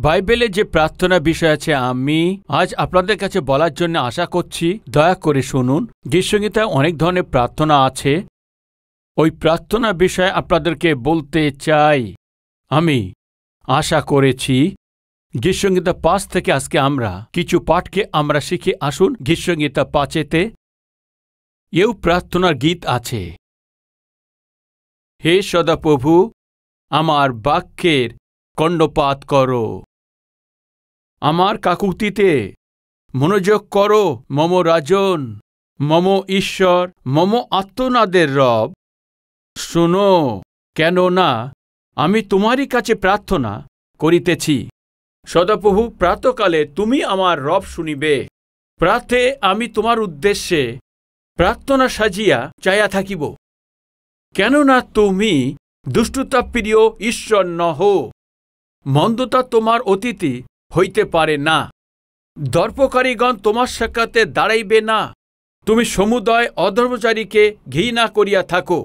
বাইবেলে যে প্রার্থনা বিষয় আছে আমি আজ আপনাদের কাছে বলার জন্য আশা করছি। দয়া করে শুনুন। গীতসংগীতায় অনেক ধরনের প্রার্থনা আছে। ওই প্রার্থনা বিষয়ে আপনাদেরকে বলতে চাই। আমি আশা করেছি গীতসংগীতা ৫ থেকে আজকে আমরা কিছু পাঠকে আমরা শিখে আসুন। গীতসংগীতা ৫-তে এও প্রার্থনার গীত আছে। হে সদাপ্রভু, আমার বাক্যের কর্ণপাত করো, আমার কাকুতিতে মনোযোগ করো। মম রাজন, মম ঈশ্বর, মম আত্মনাদের রব, শোনো, কেননা আমি তোমারই কাছে প্রার্থনা করিতেছি। সদাপ্রভু, প্রাতকালে তুমি আমার রব শুনিবে। প্রাতে আমি তোমার উদ্দেশ্যে প্রার্থনা সাজিয়া চাইয়া থাকিব, কেননা তুমি দুষ্টতা প্রিয় ঈশ্বর নহ। মন্দতা তোমার অতিথি হইতে পারে না। দর্পকারীগণ তোমার সাক্ষাতে দাঁড়াইবে না। তুমি সমুদয় অধর্মচারীকে ঘৃণা করিয়া থাকো।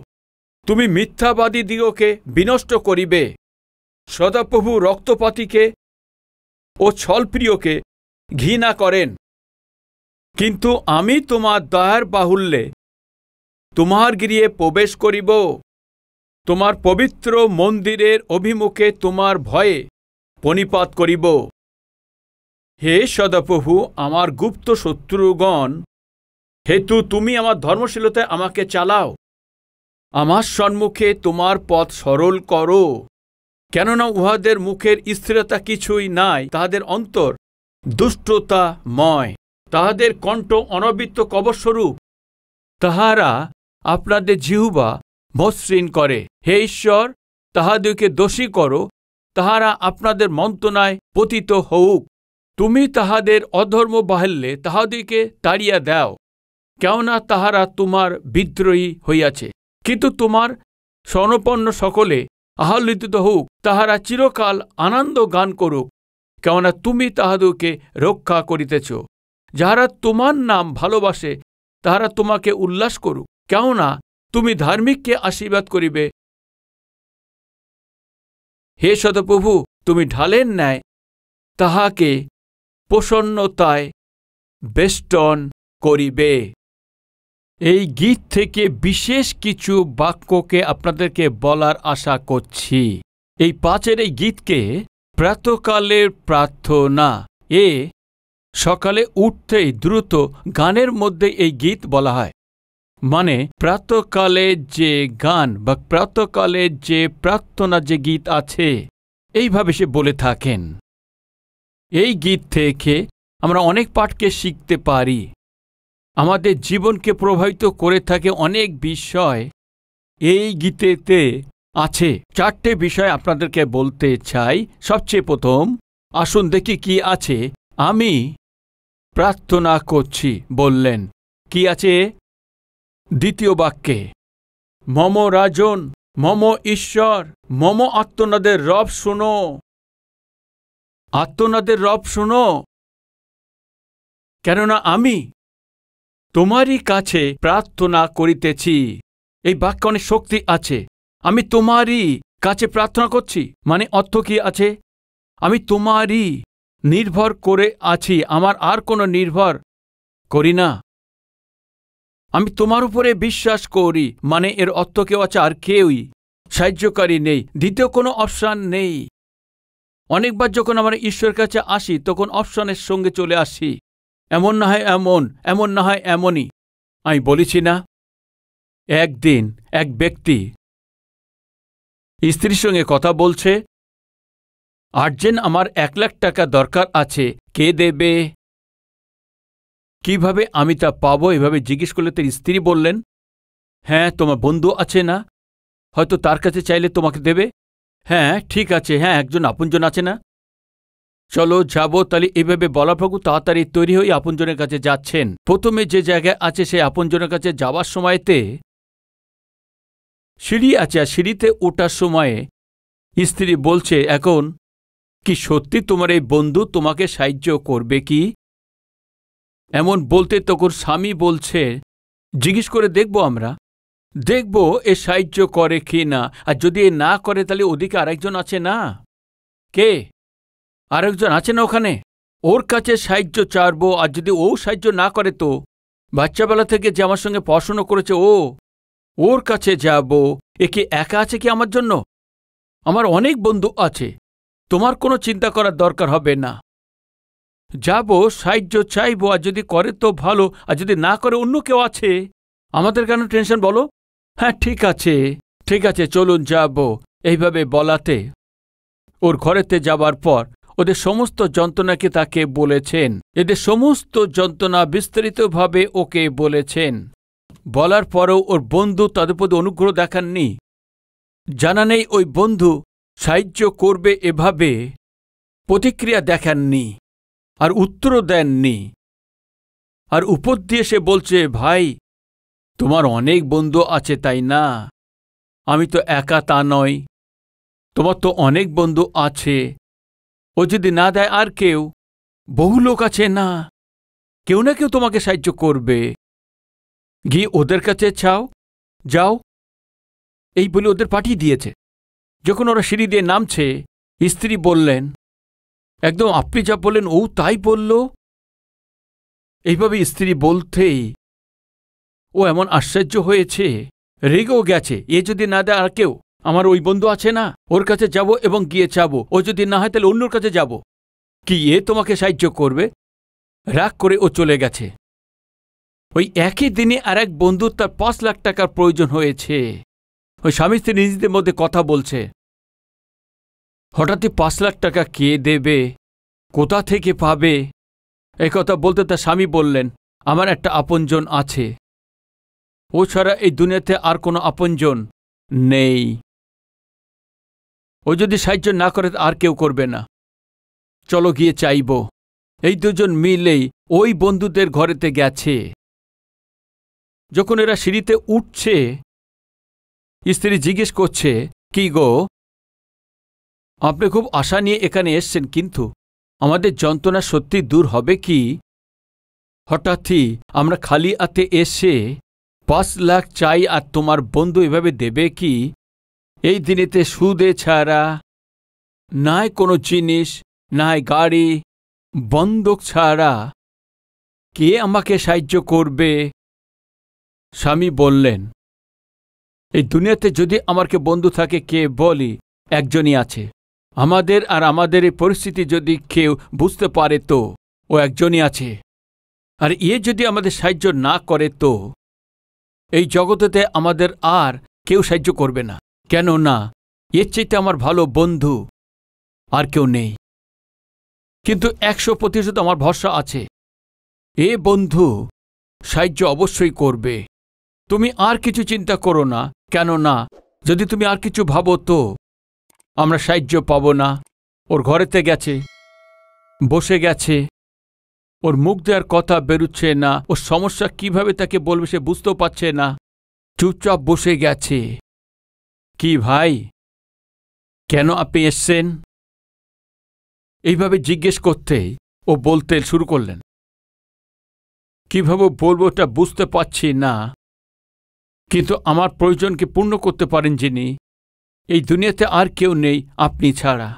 তুমি মিথ্যাবাদী দিগকে বিনষ্ট করিবে। সদাপ্রভু রক্তপাতীকে ও ছলপ্রিয়কে ঘৃণা করেন। কিন্তু আমি তোমার দয়ার বাহুল্যে তোমার গৃহে প্রবেশ করিব। তোমার পবিত্র মন্দিরের অভিমুখে তোমার ভয়ে প্রণিপাত করিব। হে সদাপ্রভু, আমার গুপ্ত শত্রুগণ হেতু তুমি আমার ধর্মশীলতায় আমাকে চালাও। আমার সম্মুখে তোমার পথ সরল করো, কেননা উহাদের মুখের স্থিরতা কিছুই নাই। তাহাদের অন্তর দুষ্টতাময়, তাহাদের কণ্ঠ অনবৃত্ত কবরস্বরূপ। তাহারা আপনাদের জিহ্বা মসৃণ করে। হে ঈশ্বর, তাহাদেরকে দোষী করো, তাহারা আপনাদের মন্ত্রণায় পতিত হউক। তুমি তাহাদের অধর্ম বাহুল্যে তাহাদেরকে তাড়িয়া দাও, কেননা তাহারা তোমার বিদ্রোহী হইয়াছে। কিন্তু তোমার স্বর্ণপন্ন সকলে আহ্লাদিত হউক, তাহারা চিরকাল আনন্দ গান করুক, কেননা তুমি তাহাদেরকে রক্ষা করিতেছ। যাহারা তোমার নাম ভালোবাসে তাহারা তোমাকে উল্লাস করুক, কেননা তুমি ধার্মিককে আশীর্বাদ করিবে। হে সদাপ্রভু, তুমি ঢালের ন্যায় তাহাকে প্রসন্নতায় বেষ্টন করিবে। এই গীত থেকে বিশেষ কিছু বাক্যকে আপনাদেরকে বলার আশা করছি। এই ৫-এর এই গীতকে প্রাতকালের প্রার্থনা। সকালে উঠতেই দ্রুত গানের মধ্যে এই গীত বলা হয়। মানে প্রাতকালে যে গান বা প্রাতকালে যে প্রার্থনা যে গীত আছে, এইভাবে সে বলে থাকেন। এই গীত থেকে আমরা অনেক পাঠকে শিখতে পারি। আমাদের জীবনকে প্রভাবিত করে থাকে অনেক বিষয় এই গীতেতে আছে। ৪টে বিষয় আপনাদেরকে বলতে চাই। সবচেয়ে প্রথম আসুন দেখি কি আছে। আমি প্রার্থনা করছি বললেন। কি আছে দ্বিতীয় বাক্যে? মম রাজন, মম ঈশ্বর, মম আত্মনাদের রব শোনো। আত্মনাদের রব শোনো, কেননা আমি তোমারই কাছে প্রার্থনা করিতেছি। এই বাক্যে অনেক শক্তি আছে। আমি তোমারই কাছে প্রার্থনা করছি, মানে অর্থ কি আছে? আমি তোমারই নির্ভর করে আছি, আমার আর কোনো নির্ভর করি না। আমি তোমার উপরে বিশ্বাস করি, মানে এর অর্থ কেউ আছে আর কেউই সাহায্যকারী নেই, দ্বিতীয় কোনো অপশান নেই। অনেকবার যখন আমরা ঈশ্বরের কাছে আসি তখন অপশানের সঙ্গে চলে আসি। এমন না হয় এমন, এমন না হয় এমনই। আমি বলেছি না, একদিন এক ব্যক্তি স্ত্রীর সঙ্গে কথা বলছে, আর্জেন্ট আমার ১ লাখ টাকা দরকার আছে, কে দেবে? কিভাবে আমি তা পাবো? এভাবে জিজ্ঞেস করলে তার স্ত্রী বললেন, হ্যাঁ, তোমার বন্ধু আছে না, হয়তো তার কাছে চাইলে তোমাকে দেবে। হ্যাঁ ঠিক আছে, হ্যাঁ একজন আপনজন আছে না, চলো যাবো। তাহলে এইভাবে বলা প্রভু তাড়াতাড়ি তৈরি হয়ে আপনজনের কাছে যাচ্ছেন। প্রথমে যে জায়গায় আছে সেই আপনজনের কাছে যাওয়ার সময়তে সিঁড়ি আছে, আর সিঁড়িতে ওঠার সময়ে স্ত্রী বলছে, এখন কি সত্যি তোমার এই বন্ধু তোমাকে সাহায্য করবে কি? এমন বলতে তখন স্বামী বলছে, জিজ্ঞেস করে দেখব, আমরা দেখব এ সাহায্য করে কি না, আর যদি এ না করে তাহলে ওদিকে আরেকজন আছে না। কে? আরেকজন আছে না ওখানে, ওর কাছে সাহায্য চাইবো, আর যদি ও সাহায্য না করে তো বাচ্চাবেলা থেকে যে আমার সঙ্গে পড়াশোনা করেছে ওর কাছে যাব। একে একা আছে কি আমার জন্য? আমার অনেক বন্ধু আছে, তোমার কোনো চিন্তা করার দরকার হবে না। যাব, সাহায্য চাইবো, আর যদি করে তো ভালো, আর যদি না করে অন্য কেউ আছে। আমাদের কেন টেনশন বলো? হ্যাঁ ঠিক আছে, ঠিক আছে, চলুন যাব। এইভাবে বলাতে ওর ঘরেতে যাবার পর ওদের সমস্ত যন্ত্রণাকে তাকে বলেছেন, এদের সমস্ত যন্ত্রণা বিস্তারিতভাবে ওকে বলেছেন। বলার পরেও ওর বন্ধু তাদের প্রতি অনুগ্রহ দেখাননি। জানা নেই ওই বন্ধু সাহায্য করবে এভাবে প্রতিক্রিয়া দেখাননি, আর উত্তরও দেননি। আর উপর দিয়ে সে বলছে, ভাই তোমার অনেক বন্ধু আছে তাই না? আমি তো একা তা নয়, তোমার তো অনেক বন্ধু আছে। ও যদি না দেয় আর কেউ, বহু লোক আছে না, কেউ না কেউ তোমাকে সাহায্য করবে। গিয়ে ওদের কাছে চাও, যাও। এই বলে ওদের পাঠিয়ে দিয়েছে। যখন ওরা সিঁড়ি দিয়ে নামছে, স্ত্রী বললেন, একদম আপনি যা বললেন ও তাই বলল। এইভাবে স্ত্রী বলতেই ও এমন আশ্চর্য হয়েছে, রেগেও গেছে। এ যদি না দেয় আর কেউ, আমার ওই বন্ধু আছে না, ওর কাছে যাব এবং গিয়ে চাবো। ও যদি না হয় তাহলে অন্যর কাছে যাব। কি এ তোমাকে সাহায্য করবে? রাগ করে ও চলে গেছে। ওই একই দিনে আর এক বন্ধুর তার ৫ লাখ টাকার প্রয়োজন হয়েছে। ওই স্বামী স্ত্রী নিজেদের মধ্যে কথা বলছে। হঠাৎই ৫ লাখ টাকা কে দেবে, কোথা থেকে পাবে? এই কথা বলতে তার স্বামী বললেন, আমার একটা আপনজন আছে, ও ছাড়া এই দুনিয়াতে আর কোনো আপনজন নেই। ও যদি সাহায্য না করে আর কেউ করবে না, চলো গিয়ে চাইব। এই দুজন মিলেই ওই বন্ধুদের ঘরেতে গেছে। যখন এরা সিঁড়িতে উঠছে, স্ত্রী জিজ্ঞেস করছে, কি গো, আপনি খুব আশা নিয়ে এখানে এসছেন, কিন্তু আমাদের যন্ত্রণা সত্যি দূর হবে কি? হঠাৎই আমরা খালি হাতে এসে ৫ লাখ চাই, আর তোমার বন্ধু এভাবে দেবে কি? এই দিনেতে সুদে ছাড়া নাই কোনো জিনিস, নাই গাড়ি, বন্ধক ছাড়া কে আমাকে সাহায্য করবে? স্বামী বললেন, এই দুনিয়াতে যদি আমার কে বন্ধু থাকে, কে বলি একজনই আছে। আমাদের আর আমাদের এই পরিস্থিতি যদি কেউ বুঝতে পারে তো ও একজনই আছে। আর এ যদি আমাদের সাহায্য না করে তো এই জগতেতে আমাদের আর কেউ সাহায্য করবে না। কেন না, এর চাইতে আমার ভালো বন্ধু আর কেউ নেই। কিন্তু ১০০% আমার ভরসা আছে, এ বন্ধু সাহায্য অবশ্যই করবে। তুমি আর কিছু চিন্তা করো না, কেন না যদি তুমি আর কিছু ভাবো তো আমরা সাহায্য পাব না। ওর ঘরেতে গেছে, বসে গেছে, ওর মুখ দেওয়ার কথা বেরুচ্ছে না। ওর সমস্যা কিভাবে তাকে বলবে সে বুঝতেও পারছে না, চুপচাপ বসে গেছে। কি ভাই, কেন আপনি এসছেন? এইভাবে জিজ্ঞেস করতেই ও বলতে শুরু করলেন, কিভাবে বলবো তা বুঝতে পারছি না, কিন্তু আমার প্রয়োজনকে পূর্ণ করতে পারেন যিনি, এই দুনিয়াতে আর কেউ নেই আপনি ছাড়া।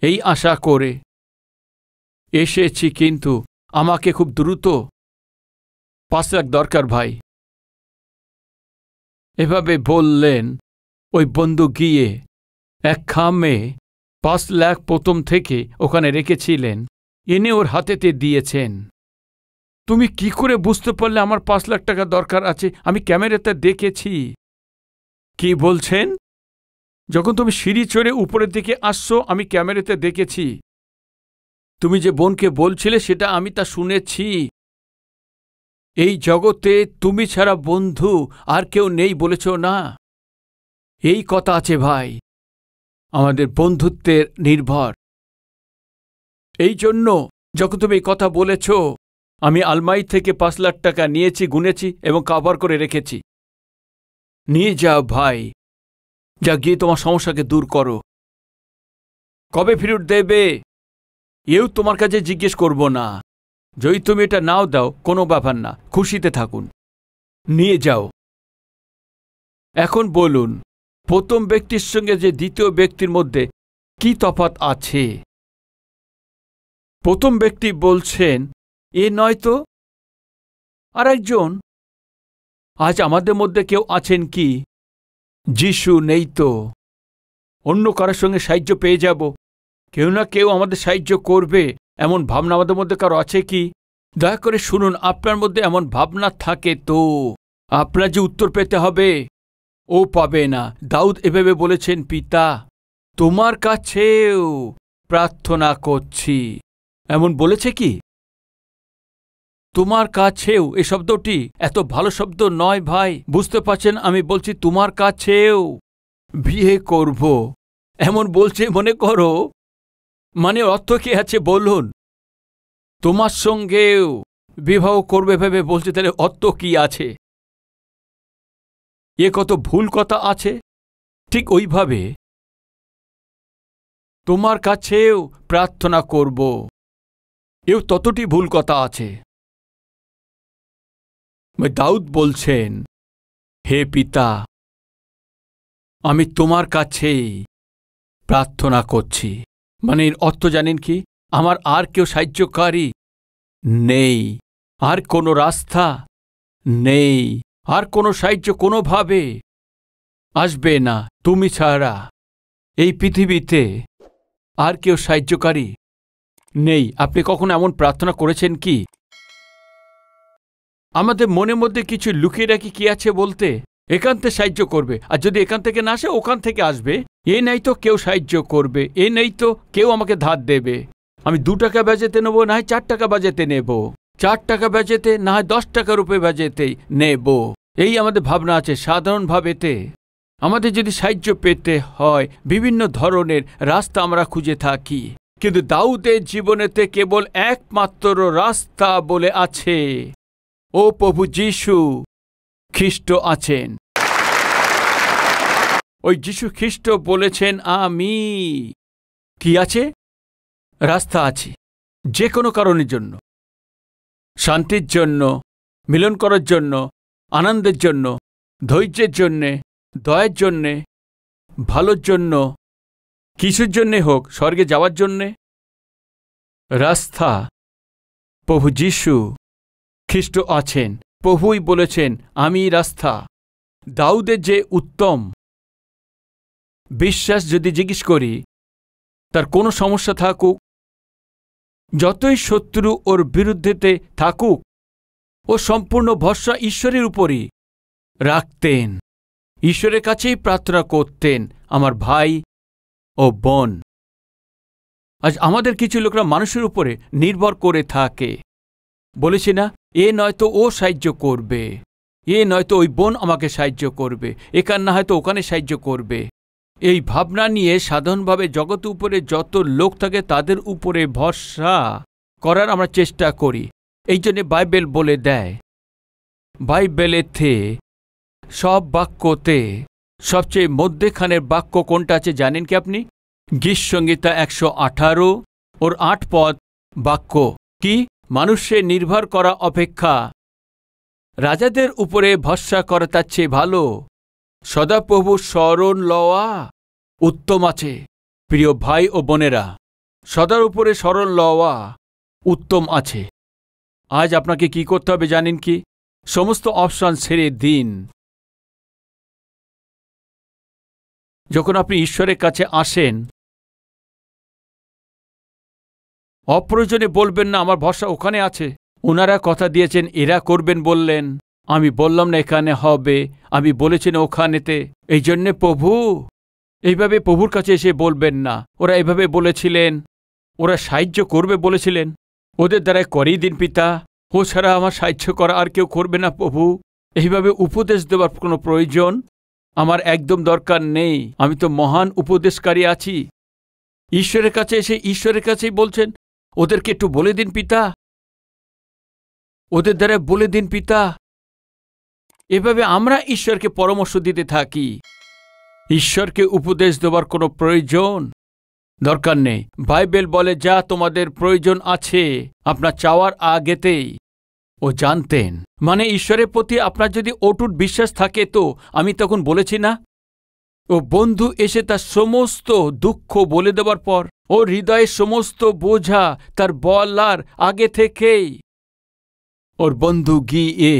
এই আশা করে এসেছি, কিন্তু আমাকে খুব দ্রুত ৫ লাখ দরকার ভাই। এভাবে বললেন। ওই বন্ধু গিয়ে এক খামে ৫ লাখ প্রথম থেকে ওখানে রেখেছিলেন, এনে ওর হাতেতে দিয়েছেন। তুমি কি করে বুঝতে পারলে আমার ৫ লাখ টাকা দরকার আছে? আমি ক্যামেরাতে দেখেছি। কি বলছেন? যখন তুমি সিঁড়ি চড়ে উপরের দিকে আসছো, আমি ক্যামেরাতে দেখেছি। তুমি যে বোনকে বলছিলে সেটা আমি তা শুনেছি। এই জগতে তুমি ছাড়া বন্ধু আর কেউ নেই বলেছ না? এই কথা আছে ভাই, আমাদের বন্ধুত্বের নির্ভর। এই জন্য যখন তুমি এই কথা বলেছ, আমি আলমারি থেকে ৫ লাখ টাকা নিয়েছি, গুনেছি এবং কভার করে রেখেছি। নিয়ে যাও ভাই, যা গিয়ে তোমার সমস্যাকে দূর করো। কবে ফেরত দেবে এও তোমার কাছে জিজ্ঞেস করব না। যদি তুমি এটা নাও দাও কোনো ব্যাপার না, খুশিতে থাকুন, নিয়ে যাও। এখন বলুন, প্রথম ব্যক্তির সঙ্গে যে দ্বিতীয় ব্যক্তির মধ্যে কি তফাৎ আছে? প্রথম ব্যক্তি বলছেন, এ নয় তো। আর একজন, আজ আমাদের মধ্যে কেউ আছেন কি? যিশু নেই তো, অন্য কারোর সঙ্গে সাহায্য পেয়ে যাব, কেউ না কেউ আমাদের সাহায্য করবে, এমন ভাবনা আমাদের মধ্যে কারো আছে কি? দয়া করে শুনুন, আপনার মধ্যে এমন ভাবনা থাকে তো আপনার যে উত্তর পেতে হবে ও পাবে না। দাউদ এভাবে বলেছেন, পিতা তোমার কাছেও প্রার্থনা করছি। এমন বলেছে কি? তোমার কাছেও, এই শব্দটি এত ভালো শব্দ নয় ভাই, বুঝতে পারছেন? আমি বলছি তোমার কাছেও বিয়ে করব, এমন বলছে। মনে করো, মানে অর্থ কি আছে বলুন? তোমার সঙ্গেও বিবাহ করবে ভেবে বলছে, তাহলে অর্থ কি আছে? এ কত ভুল কথা আছে। ঠিক ওইভাবে তোমার কাছেও প্রার্থনা করব, এও ততটি ভুল কথা আছে। দাউদ বলছেন, হে পিতা, আমি তোমার কাছেই প্রার্থনা করছি। মানে এর অর্থ জানেন কি? আমার আর কেউ সাহায্যকারী নেই, আর কোনো রাস্তা নেই, আর কোনো সাহায্য কোনোভাবে আসবে না তুমি ছাড়া। এই পৃথিবীতে আর কেউ সাহায্যকারী নেই। আপনি কখনো এমন প্রার্থনা করেছেন কি? আমাদের মনের মধ্যে কিছু লুকিয়ে রাখি কি আছে বলতে, এখান থেকে সাহায্য করবে, আর যদি এখান থেকে না আসে ওখান থেকে আসবে। এ নেই তো কেউ সাহায্য করবে, এ নেই তো কেউ আমাকে ধার দেবে। আমি 2 টাকা বাজেতে নেব, না হয় 4 টাকা বাজেতে নেব, 4 টাকা বাজেতে না হয় 10 টাকা রূপে বাজেতেই নেব। এই আমাদের ভাবনা আছে সাধারণভাবেতে। আমাদের যদি সাহায্য পেতে হয় বিভিন্ন ধরনের রাস্তা আমরা খুঁজে থাকি, কিন্তু দাউদের জীবনেতে কেবল একমাত্র রাস্তা বলে আছে, ও প্রভু যীশু খ্রিস্ট আছেন। ওই যীশু খ্রিস্ট বলেছেন, আমি কি আছে? রাস্তা আছে, যে কোনো কারণের জন্য, শান্তির জন্য, মিলন করার জন্য, আনন্দের জন্য, ধৈর্যের জন্যে, দয়ের জন্যে, ভালোর জন্য, কিছুর জন্যে হোক, স্বর্গে যাওয়ার জন্যে রাস্তা প্রভু যীশু খ্রিস্ট আছেন। প্রভুই বলেছেন, আমি রাস্তা। দাউদের যে উত্তম বিশ্বাস যদি জিজ্ঞেস করি, তার কোনো সমস্যা থাকুক, যতই শত্রু ওর বিরুদ্ধেতে থাকুক, ও সম্পূর্ণ ভরসা ঈশ্বরের উপরই রাখতেন, ঈশ্বরের কাছেই প্রার্থনা করতেন। আমার ভাই ও বোন, আজ আমাদের কিছু লোকরা মানুষের উপরে নির্ভর করে থাকে। বলেছি না, এ নয়তো ও সাহায্য করবে, এ নয়তো ওই বোন আমাকে সাহায্য করবে, এখান না হয়তো ওখানে সাহায্য করবে। এই ভাবনা নিয়ে সাধারণভাবে জগৎ উপরে যত লোক থাকে তাদের উপরে ভরসা করার আমরা চেষ্টা করি। এই জন্যে বাইবেল বলে দেয়, বাইবেলেতে সব বাক্যতে সবচেয়ে মধ্যেখানের বাক্য কোনটা আছে জানেন কি আপনি? গীতসংহিতা 118 ওর 8 পদ বাক্য কি? মানুষে নির্ভর করা অপেক্ষা রাজাদের উপরে ভরসা করা তার চেয়ে ভালো সদাপ্রভুর শরণ লওয়া উত্তম আছে। প্রিয় ভাই ও বোনেরা, সদার উপরে শরণ লওয়া উত্তম আছে। আজ আপনাকে কি করতে হবে জানেন কি? সমস্ত অপশন ছেড়ে দিন। যখন আপনি ঈশ্বরের কাছে আসেন, অপ্রয়োজনে বলবেন না আমার ভরসা ওখানে আছে, ওনারা কথা দিয়েছেন এরা করবেন বললেন, আমি বললাম না এখানে হবে, আমি বলেছেন ওখানেতে। এই জন্যে প্রভু, এইভাবে প্রভুর কাছে এসে বলবেন না ওরা এভাবে বলেছিলেন, ওরা সাহায্য করবে বলেছিলেন, ওদের দ্বারাই করেই দিন পিতা, ও ছাড়া আমার সাহায্য করা আর কেউ করবে না প্রভু। এইভাবে উপদেশ দেওয়ার কোনো প্রয়োজন আমার একদম দরকার নেই। আমি তো মহান উপদেশকারী আছি। ঈশ্বরের কাছে এসে ঈশ্বরের কাছেই বলছেন, ওদেরকে একটু বলে দিন পিতা, ওদের দ্বারা বলে দিন পিতা। এভাবে আমরা ঈশ্বরকে পরামর্শ দিতে থাকি। ঈশ্বরকে উপদেশ দেওয়ার কোনো প্রয়োজন দরকার নেই। বাইবেল বলে যা তোমাদের প্রয়োজন আছে আপনার চাওয়ার আগেতেই ও জানতেন। মানে ঈশ্বরের প্রতি আপনার যদি অটুট বিশ্বাস থাকে, তো আমি তখন বলেছি না, ও বন্ধু এসে তার সমস্ত দুঃখ বলে দেওয়ার পর ওর হৃদয়ের সমস্ত বোঝা তার বলার আগে থেকেই ওর বন্ধু গিয়ে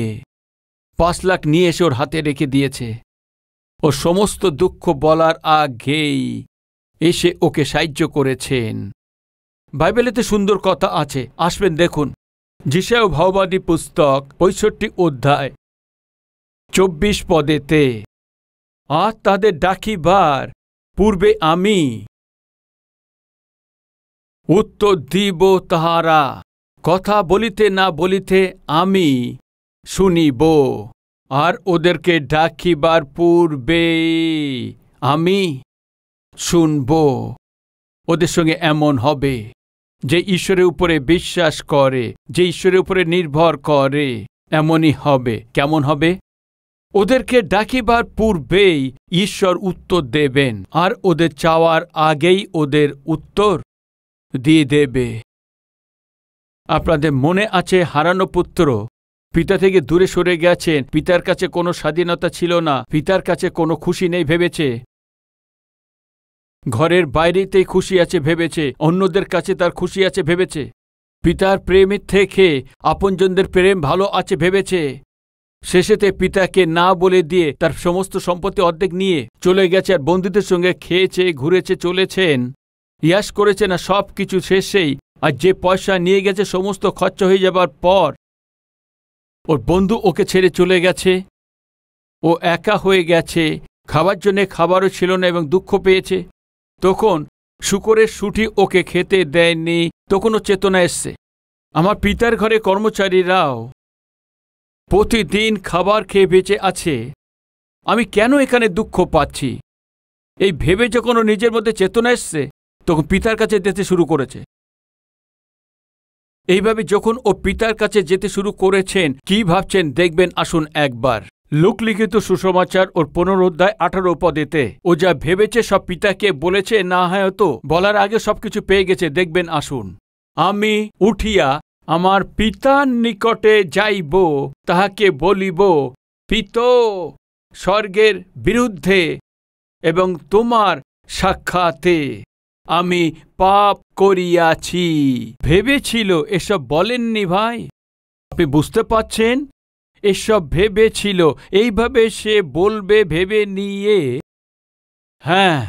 5 লাখ নিয়ে এসে ওর হাতে রেখে দিয়েছে। ওর সমস্ত দুঃখ বলার আগেই এসে ওকে সাহায্য করেছেন। বাইবেলেতে সুন্দর কথা আছে, আসবেন দেখুন। যিশায়া ভাববাদী পুস্তক 65 অধ্যায় 24 পদেতে, আর তাদের ডাকিবার পূর্বে আমি উত্তর দিব, তাহারা কথা বলিতে না বলিতে আমি শুনিব। আর ওদেরকে ডাকিবার পূর্বে আমি শুনব। ওদের সঙ্গে এমন হবে, যে ঈশ্বরের উপরে বিশ্বাস করে, যে ঈশ্বরের উপরে নির্ভর করে, এমনই হবে। কেমন হবে? ওদেরকে ডাকিবার পূর্বেই ঈশ্বর উত্তর দেবেন, আর ওদের চাওয়ার আগেই ওদের উত্তর দিয়ে দেবে। আপনাদের মনে আছে হারানো পুত্র পিতা থেকে দূরে সরে গেছেন, পিতার কাছে কোনো স্বাধীনতা ছিল না, পিতার কাছে কোনো খুশি নেই ভেবেছে, ঘরের বাইরেতেই খুশি আছে ভেবেছে, অন্যদের কাছে তার খুশি আছে ভেবেছে, পিতার প্রেমের থেকে আপনজনদের প্রেম ভালো আছে ভেবেছে। শেষেতে পিতাকে না বলে দিয়ে তার সমস্ত সম্পত্তি অর্ধেক নিয়ে চলে গেছে, আর বন্ধুদের সঙ্গে খেয়েছে, ঘুরেছে, চলেছেন, ইয়াস করেছে না, সব কিছু শেষেই। আর যে পয়সা নিয়ে গেছে সমস্ত খরচা হয়ে যাবার পর ওর বন্ধু ওকে ছেড়ে চলে গেছে। ও একা হয়ে গেছে, খাবার জন্যে খাবারও ছিল না এবং দুঃখ পেয়েছে। তখন শূকরের শুঁটি ওকে খেতে দেয়নি, তখন ও চেতনা এসছে। আমার পিতার ঘরে কর্মচারীরাও প্রতিদিন খাবার খেয়ে বেঁচে আছে, আমি কেন এখানে দুঃখ পাচ্ছি? এই ভেবে যখন ও নিজের মধ্যে চেতনা এসছে, তখন পিতার কাছে যেতে শুরু করেছে। এইভাবে যখন ও পিতার কাছে যেতে শুরু করেছেন, কি ভাবছেন দেখবেন আসুন একবার। লূক লিখিত সুসমাচার ওর 15 অধ্যায় 18 পদেতে ও যা ভেবেছে সব পিতাকে বলেছে, না হয়তো বলার আগে সবকিছু পেয়ে গেছে। দেখবেন আসুন। আমি উঠিয়া আমার পিতার নিকটে যাইব, তাহাকে বলিব, পিতো, স্বর্গের বিরুদ্ধে এবং তোমার সাক্ষাতে আমি পাপ করিয়াছি। ভেবেছিল, এসব বলেননি ভাই? আপনি বুঝতে পাচ্ছেন? এসব ভেবেছিল, এইভাবে সে বলবে ভেবে নিয়ে, হ্যাঁ।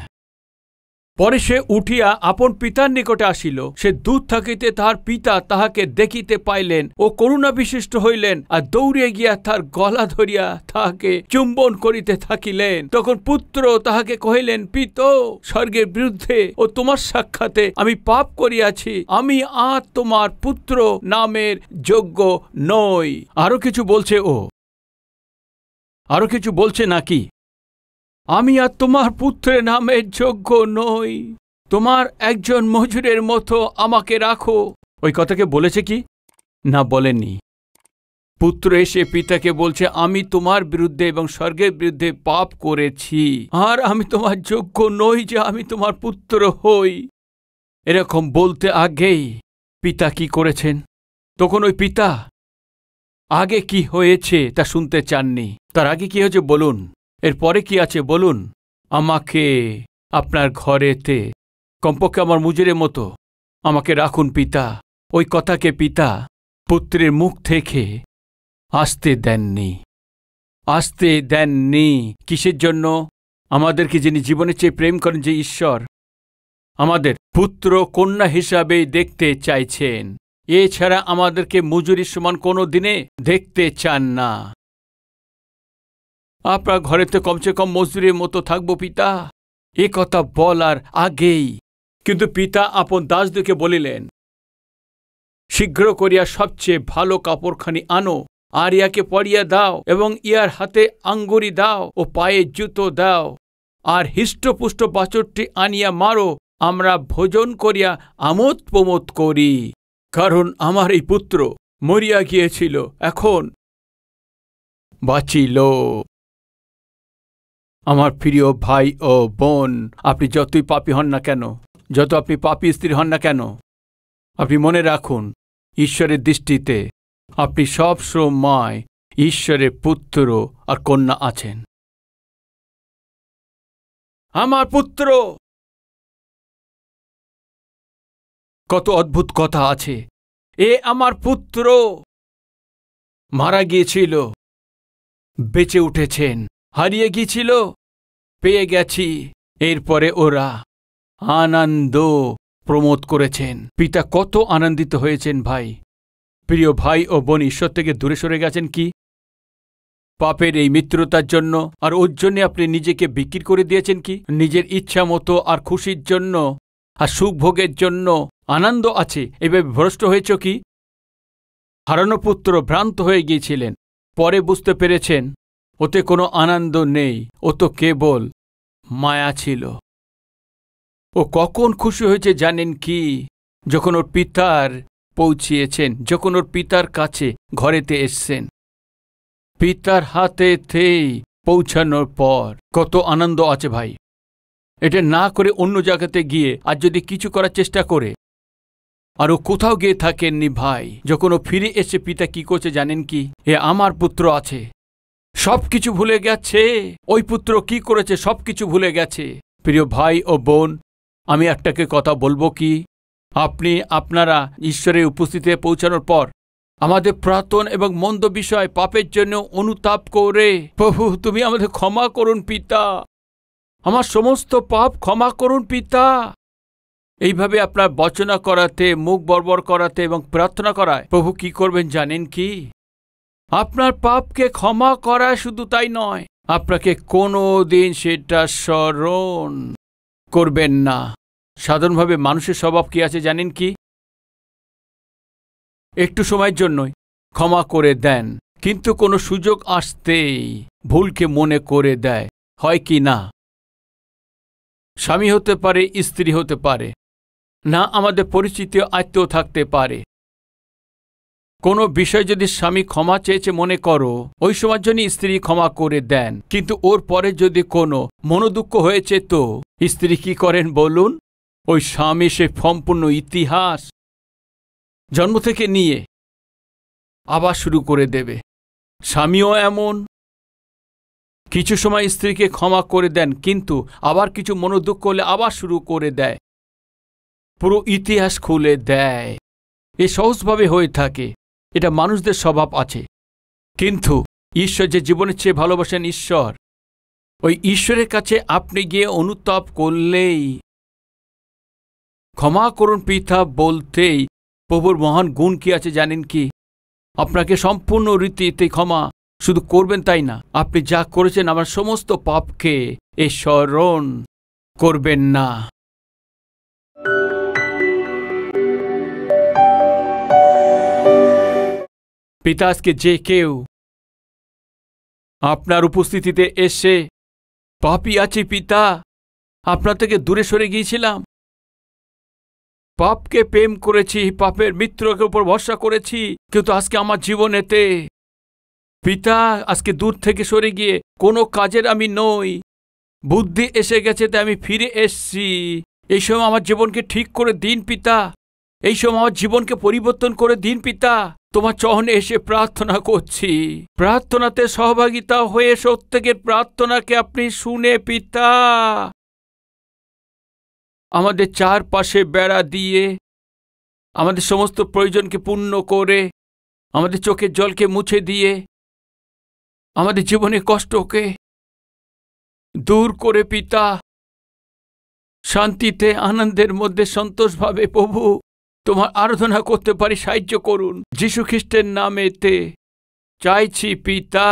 পরে সে উঠিয়া আপন পিতার নিকটে আসিল। সে দূর থাকিতে তাহার পিতা তাহাকে দেখিতে পাইলেন, ও করুণা বিশিষ্ট হইলেন, আর দৌড়িয়া গিয়া তার গলা ধরিয়া তাহাকে চুম্বন করিতে থাকিলেন। তখন পুত্র তাহাকে কহিলেন, পিতো, স্বর্গের বিরুদ্ধে ও তোমার সাক্ষাতে আমি পাপ করিয়াছি, আমি আর তোমার পুত্র নামের যোগ্য নই। আরো কিছু বলছে ও, আরো কিছু বলছে নাকি? আমি আর তোমার পুত্রের নামের যোগ্য নই, তোমার একজন মজুরের মতো আমাকে রাখো। ওই কথাকে বলেছে কি? না, বলেননি। পুত্র এসে পিতাকে বলছে, আমি তোমার বিরুদ্ধে এবং স্বর্গের বিরুদ্ধে পাপ করেছি, আর আমি তোমার যোগ্য নই যে আমি তোমার পুত্র হই। এরকম বলতে আগেই পিতা কি করেছেন? তখন ওই পিতা আগে কি হয়েছে তা শুনতে চাননি। তার আগে কি হয়েছে বলুন, এরপরে কি আছে বলুন। আমাকে আপনার ঘরেতে কমপক্ষে আমার মুজুরের মতো আমাকে রাখুন পিতা। ওই কথাকে পিতা পুত্রের মুখ থেকে আসতে দেননি, আসতে দেননি। কিসের জন্য? আমাদেরকে যিনি জীবনের চেয়ে প্রেম করেন, যে ঈশ্বর, আমাদের পুত্র কন্যা হিসাবে দেখতে চাইছেন। এছাড়া আমাদেরকে মজুরির সমান কোনো দিনে দেখতে চান না। আপনার ঘরেতে কমসে কম মজদুরের মতো থাকবো পিতা, এ কথা বলার আগেই কিন্তু পিতা আপন দাসদেরকে বলিলেন, শীঘ্র করিয়া সবচেয়ে ভালো কাপড়খানি আনো, আর ইয়াকে পরিয়া দাও, এবং ইয়ার হাতে আঙ্গুরি দাও ও পায়ে জুতো দাও, আর হৃষ্টপুষ্ট বাছুরটি আনিয়া মারো, আমরা ভোজন করিয়া আমোদ প্রমোদ করি। কারণ আমার এই পুত্র মরিয়া গিয়েছিল, এখন বাঁচিল। আমার প্রিয় ভাই ও বোন, আপনি যতই পাপী হন না কেন, যত আপনি পাপী স্ত্রী হন না কেন, আপনি মনে রাখুন, ঈশ্বরের দৃষ্টিতে আপনি সব সময় ঈশ্বরের পুত্র আর কন্যা আছেন। আমার পুত্র কত অদ্ভুত কথা আছে। এ আমার পুত্র মারা গিয়েছিল, বেঁচে উঠেছেন, হারিয়ে গিয়েছিল, পেয়ে গেছি। এরপরে ওরা আনন্দ প্রমোদ করেছেন। পিতা কত আনন্দিত হয়েছেন ভাই। প্রিয় ভাই ও বোন, ঈশ্বর থেকে দূরে সরে গেছেন কি পাপের এই মিত্রতার জন্য? আর ওর জন্য আপনি নিজেকে বিক্রি করে দিয়েছেন কি? নিজের ইচ্ছা মতো আর খুশির জন্য আর সুখভোগের জন্য আনন্দ আছে এভাবে ভ্রষ্ট হয়েছ কি? হারানো পুত্র ভ্রান্ত হয়ে গিয়েছিলেন, পরে বুঝতে পেরেছেন ওতে কোনো আনন্দ নেই, ও তো কেবল মায়া ছিল। ও কখন খুশি হয়েছে জানেন কি? যখন ওর পিতার পৌঁছিয়েছেন, যখন ওর পিতার কাছে ঘরেতে এসছেন, পিতার হাতেতেই পৌঁছানোর পর কত আনন্দ আছে ভাই। এটা না করে অন্য জায়গাতে গিয়ে আর যদি কিছু করার চেষ্টা করে, আর ও কোথাও গিয়ে থাকেননি ভাই। যখন ও ফিরে এসে পিতা কি করছে জানেন কি? এ আমার পুত্র আছে, সবকিছু ভুলে গেছে। ওই পুত্র কি করেছে সবকিছু ভুলে গেছে। প্রিয় ভাই ও বোন, আমি একটাকে কথা বলবো কি, আপনি আপনারা ঈশ্বরের উপস্থিতিতে পৌঁছানোর পর আমাদের প্রার্থনা এবং মন্দ বিষয় পাপের জন্য অনুতাপ করে, প্রভু তুমি আমাদের ক্ষমা করুন পিতা, আমার সমস্ত পাপ ক্ষমা করুন পিতা, এইভাবে আপনার বচনা করাতে, মুখ বর্বর করাতে এবং প্রার্থনা করায় প্রভু কি করবেন জানেন কি? আপনার পাপকে ক্ষমা করা শুধু তাই নয়, আপনাকে কোনো দিন সেটা স্মরণ করবেন না। সাধারণভাবে মানুষের স্বভাব কি আছে জানেন কি? একটু সময়ের জন্যই ক্ষমা করে দেন, কিন্তু কোনো সুযোগ আসতেই ভুলকে মনে করে দেয়। হয় কি না? স্বামী হতে পারে, স্ত্রী হতে পারে, না আমাদের পরিচিত আত্মীয় থাকতে পারে। কোনো বিষয় যদি স্বামী ক্ষমা চেয়েছে মনে করো, ওই সময়ের জন্য স্ত্রী ক্ষমা করে দেন, কিন্তু ওর পরে যদি কোনো মনোদুঃখ হয়েছে তো স্ত্রী কি করেন বলুন? ওই স্বামী সে সম্পূর্ণ ইতিহাস জন্ম থেকে নিয়ে আবার শুরু করে দেবে। স্বামীও এমন, কিছু সময় স্ত্রীকে ক্ষমা করে দেন, কিন্তু আবার কিছু মনোদুঃখ হলে আবার শুরু করে দেয়, পুরো ইতিহাস খুলে দেয়। এ সহজভাবে হয়ে থাকে, এটা মানুষদের স্বভাব আছে। কিন্তু ঈশ্বর যে জীবনের চেয়ে ভালোবাসেন ঈশ্বর, ওই ঈশ্বরের কাছে আপনি গিয়ে অনুতাপ করলেই, ক্ষমা করুন পিতা বলতেই প্রভুর মহান গুণ কি আছে জানেন কি? আপনাকে সম্পূর্ণ রীতিতে ক্ষমা শুধু করবেন তাই না, আপনি যা করেছেন আমার সমস্ত পাপকে এ স্মরণ করবেন না। পিতা, আজকে যে কেউ আপনার উপস্থিতিতে এসে পাপী আছি পিতা, আপনার থেকে দূরে সরে গিয়েছিলাম, পাপকে প্রেম করেছি, পাপের মিত্রকে উপর ভরসা করেছি, কিন্তু আজকে আমার জীবনেতে পিতা আজকে দূর থেকে সরে গিয়ে কোনো কাজের আমি নই, বুদ্ধি এসে গেছে তাই আমি ফিরে এসছি। এই সময় আমার জীবনকে ঠিক করে দিন পিতা, এই সময় আমার জীবনকে পরিবর্তন করে দিন পিতা। তোমার চরণে এসে প্রার্থনা করছি, প্রার্থনাতে সহভাগিতা হয়ে প্রত্যেকের প্রার্থনাকে আপনি শুনে পিতা আমাদের চারপাশে বেড়া দিয়ে আমাদের সমস্ত প্রয়োজনকে পূর্ণ করে, আমাদের চোখের জলকে মুছে দিয়ে, আমাদের জীবনের কষ্টকে দূর করে পিতা শান্তিতে আনন্দের মধ্যে সন্তোষভাবে প্রভু তোমার আরাধনা করতে পারি সাহায্য করুন। যীশু খ্রিস্টের নামেতে চাইছি পিতা,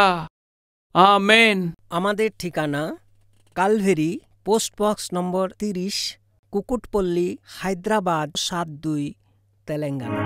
আমেন। আমাদের ঠিকানা Calvary, post box number 30, Kukatpally, Hyderabad 72, Telangana.